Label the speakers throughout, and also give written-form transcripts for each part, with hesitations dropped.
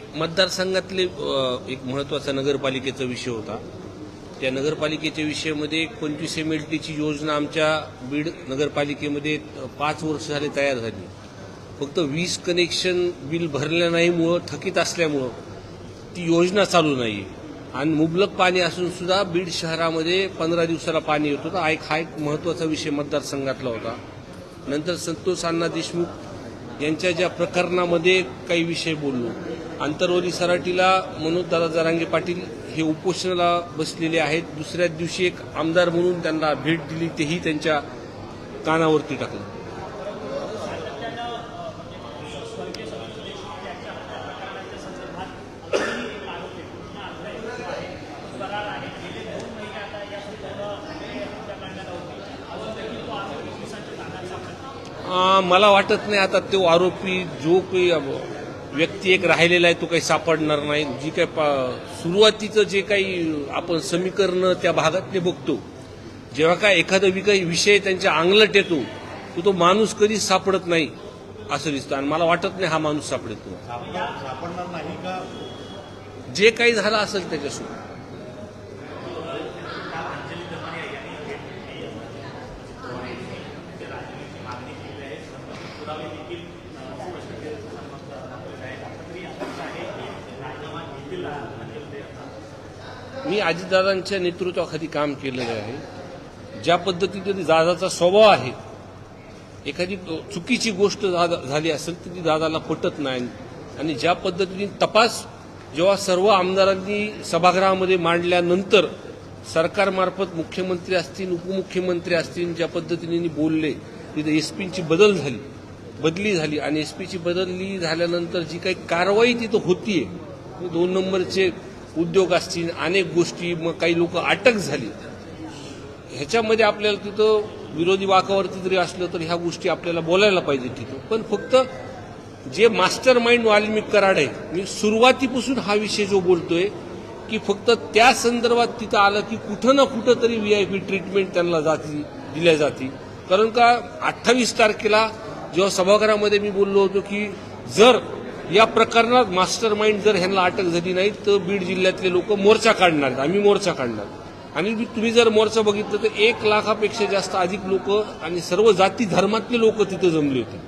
Speaker 1: एक मतदारसंघातले एक महत्त्वाचा नगरपालिकेचा विषय होता. त्या नगरपालिकेच्या विषयामध्ये 25 MLTची योजना आमच्या बीड नगरपालिकेमध्ये 5 वर्ष झाले तयार झाली. फक्त 20 कनेक्शन बिल भरल्या नाहीमुळं, थकीत असल्यामुळं ती योजना चालू नाही आणि मुबलक पाणी असून सुद्धा बीड शहरामध्ये 15 दिवसाला पाणी येत होतं. हा एक महत्त्वाचा विषय मतदारसंघातला होता. नंतर संतोष अण्णा देशमुख यांच्या ज्या प्रकरणामध्ये काही विषय बोललो. आंतरवली सराटीला मनोजदादा जरांगे पाटील हे उपोषणाला बसलेले आहेत. दुसऱ्याच दिवशी एक आमदार म्हणून त्यांना भेट दिली, तेही त्यांच्या कानावरती टाकलं. मला वाटत नाही आता तो आरोपी जो काही व्यक्ती एक राहिलेला आहे तो काही सापडणार नाही. जी काही सुरुवातीचं जे काही आपण समीकरण त्या भागातले बघतो, जेव्हा काय एखादा विषय त्यांच्या अंगलट येतो तो माणूस कधीच सापडत नाही असं दिसतं आणि मला वाटत नाही हा माणूस सापडतो.
Speaker 2: सापडणार नाही का?
Speaker 1: जे काही झालं असेल त्याच्यासोबत मी अजितदादांच्या नेतृत्वाखाली काम केलेलं आहे. ज्या पद्धतीने दादाचा स्वभाव आहे, एखादी चुकीची गोष्ट झाली असेल तर ती दादाला पटत नाही आणि ज्या पद्धतीने तपास जेव्हा सर्व आमदारांनी सभागृहामध्ये मांडल्यानंतर सरकारमार्फत मुख्यमंत्री असतील, उपमुख्यमंत्री असतील, ज्या पद्धतीने बोलले, तिथे एसपीची बदली झाली आणि एसपीची बदली झाल्यानंतर जी काही कारवाई तिथं होतीये, 2 नंबरचे उद्योग असतील, अनेक गोष्टी, मग काही लोक अटक झाली. ह्याच्यामध्ये आपल्याला तिथं विरोधी वाकावरती जरी असलं तर ह्या गोष्टी आपल्याला बोलायला पाहिजे तिथं. पण फक्त जे मास्टर माइंड वाल्मिक कराड आहे, मी सुरुवातीपासून हा विषय जो बोलतोय की फक्त त्या संदर्भात तिथं आलं की कुठं ना कुठं तरी VIP ट्रीटमेंट त्यांना दिल्या जाते. कारण का 28 तारखेला जेव्हा सभागृहामध्ये मी बोललो होतो की जर या प्रकरणात मास्टर माइंड जर ह्यांना अटक झाली नाही तर बीड जिल्ह्यातले लोक मोर्चा काढणार, आम्ही मोर्चा काढणार. आणि तुम्ही जर मोर्चा बघितलं तर 1 लाखापेक्षा जास्त अधिक लोक आणि सर्व जाती धर्मातले लोक तिथे जमले होते.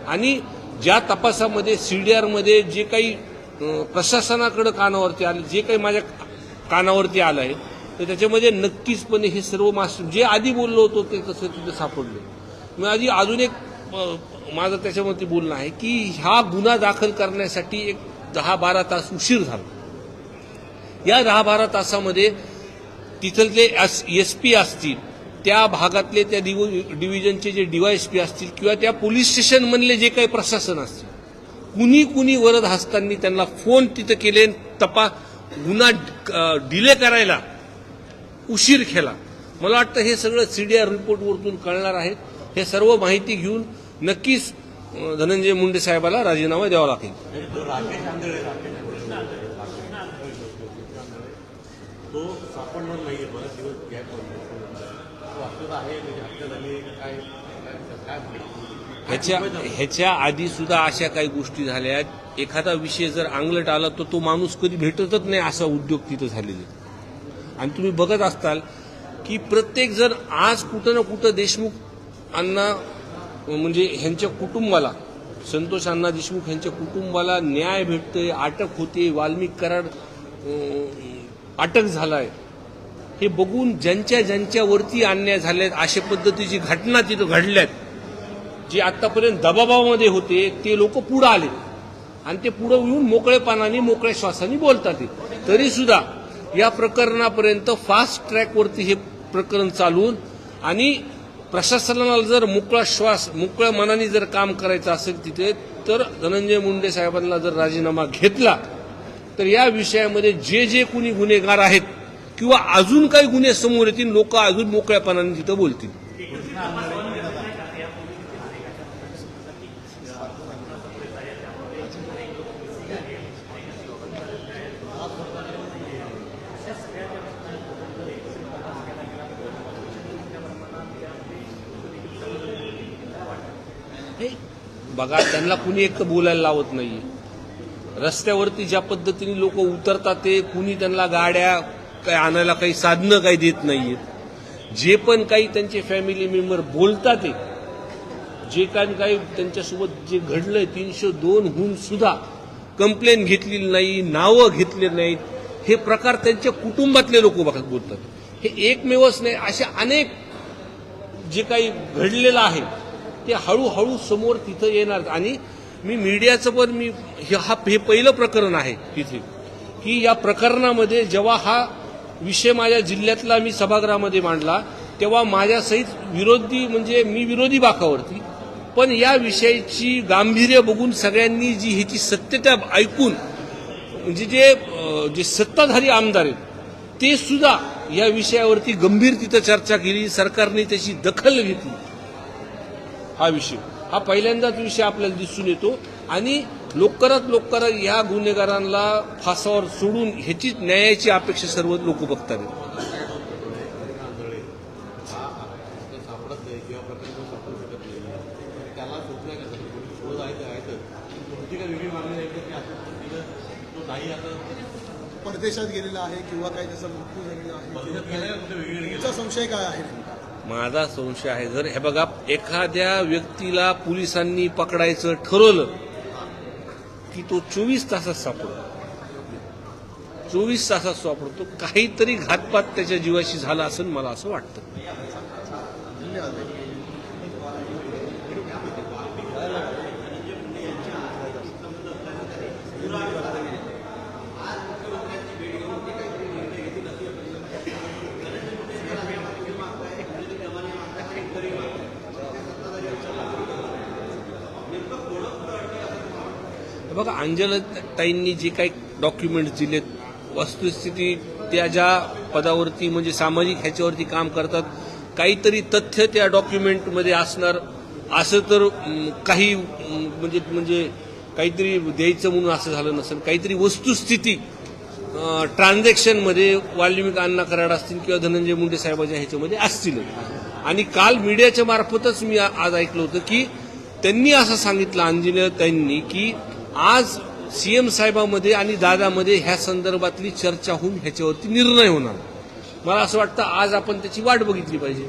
Speaker 1: आणि ज्या तपासामध्ये CDR मध्ये जे काही प्रशासनाकडे कानावरती आले, जे काही माझ्या कानावरती आलं आहे, तर त्याच्यामध्ये नक्कीचपणे हे सर्व मास्टर जे आधी बोललो होतो ते तसं तिथे सापडले. मी आधी अजून एक माझं त्याच्यामध्ये बोलणं आहे की हा गुन्हा दाखल करण्यासाठी एक 10-12 तास उशीर झाला. या 10-12 तासामध्ये तिथले SP असतील, त्या भागातले त्या डिव्हिजनचे जे DYSP असतील किंवा त्या पोलीस स्टेशनमधले जे काही प्रशासन असतील, कुणी वरद हस्तांनी त्यांना फोन तिथं केले, गुन्हा डिले करायला उशीर केला. मला वाटतं हे सगळं CDR रिपोर्टवरतून कळणार आहे. हे सर्व माहिती घेऊन नक्कीच धनंजय मुंडे साहेबाला राजीनामा द्यावा लागेल.
Speaker 2: तो सापडणार नाहीये, बरेच दिवस गॅप आहे.
Speaker 1: ह्याच्या आधी सुद्धा अशा काही गोष्टी झाल्या. एखादा विषय जर अंगलट आला तर तो माणूस कधी भेटतच नाही, असा उद्योग तिथं झालेले. आणि तुम्ही बघत असताल की प्रत्येक जण आज कुठं ना कुठं देशमुख अण्णा म्हणजे ह्यांच्या कुटुंबाला, संतोष अण्णा देशमुख यांच्या कुटुंबाला न्याय भेटतोय, अटक होते, वाल्मिक कराड अटक झालाय. हे बघून ज्यांच्यावरती अन्याय झालेत, अशा पद्धतीची घटना तिथं घडल्यात, जे आतापर्यंत दबावामध्ये होते ते लोक पुढे आले आणि ते पुढे येऊन मोकळेपणाने, मोकळ्या श्वासाने बोलतात. तरी सुद्धा या प्रकरणापर्यंत फास्ट ट्रॅकवरती हे प्रकरण चालून आणि प्रशासनाला जर मोकळ्या मनाने जर काम करायचं असेल तिथे, तर धनंजय मुंडे साहेबांना जर राजीनामा घेतला तर या विषयामध्ये जे कुणी गुन्हेगार आहेत किंवा अजून काही गुन्हे समोर येतील, लोक अजून मोकळ्यापणाने तिथं बोलतील. बघा, त्यांना कुणी एक तर बोलायला लावत नाहीये. रस्त्यावरती ज्या पद्धतीने लोक उतरतात ते कुणी त्यांना गाड्या काय आणायला काही साधनं काही देत नाहीयेत. जे पण काही त्यांचे फॅमिली मेंबर बोलतात ते जे काही त्यांच्यासोबत जे घडलंय 302 सुद्धा कंप्लेन घेतलेली नाही, नावं घेतली नाहीत. हे प्रकार त्यांच्या कुटुंबातले लोक बोलतात. हे एकमेवच नाही, असे अनेक जे काही घडलेलं आहे ते हळूहळू समोर तिथं येणार. आणि मी मीडियाचं पण हे पहिलं प्रकरण आहे तिथे की या प्रकरणामध्ये जेव्हा हा विषय माझ्या जिल्ह्यातला मी सभागृहामध्ये मांडला तेव्हा माझ्यासहित विरोधी म्हणजे मी विरोधी बाकावरती, पण या विषयाची गांभीर्य बघून सगळ्यांनी जी ह्याची सत्यता ऐकून म्हणजे जे सत्ताधारी आमदार आहेत ते सुद्धा या विषयावरती गंभीर तिथं चर्चा केली. सरकारने त्याची दखल घेतली. हा पहिल्यांदाच विषय आपल्याला दिसून येतो आणि लवकरात या गुन्हेगारांना फासावर सोडून ह्याची न्यायाची अपेक्षा सर्व लोक बघतात.
Speaker 2: सापडत नाही किंवा प्रकरण सापडू शकत नाही त्याला सोपल्या का शोध आहे तर तुमची काय वेगळी मागणी नाही की आता तो नाही आता
Speaker 3: परदेशात गेलेला आहे किंवा काही त्याचा मृत्यू झालेला आहे, तुमचा संशय काय आहे?
Speaker 1: माझा संशय आहे, जर हे बघा एखाद्या व्यक्तीला पोलिसांनी पकडायचं ठरवलं की तो 24 तासात सापडतो. 24 तासात सापडतो. काहीतरी घातपात त्याच्या जीवाशी झाला असं मला असं वाटतं.
Speaker 3: धन्यवाद.
Speaker 1: बघा अंजलीताईंनी जे काही डॉक्युमेंट्स दिलेत, वस्तुस्थिती त्या ज्या पदावरती म्हणजे सामाजिक ह्याच्यावरती काम करतात, काहीतरी तथ्य त्या डॉक्युमेंटमध्ये असणार असं तर काही म्हणजे काहीतरी द्यायचं म्हणून असं झालं नसेल. काहीतरी वस्तुस्थिती ट्रान्झॅक्शनमध्ये वाल्मिक अण्णा कराड असतील किंवा धनंजय मुंडे साहेबांच्या ह्याच्यामध्ये असतील. आणि काल मीडियाच्या मार्फतच मी आज ऐकलं होतं की त्यांनी असं सांगितलं अंजलीताईंनी की आज सीएम साहेबांमध्ये आणि दादामध्ये ह्या संदर्भातली चर्चा होऊन ह्याच्यावरती निर्णय होणार. मला असं वाटतं आज आपण त्याची वाट बघितली पाहिजे.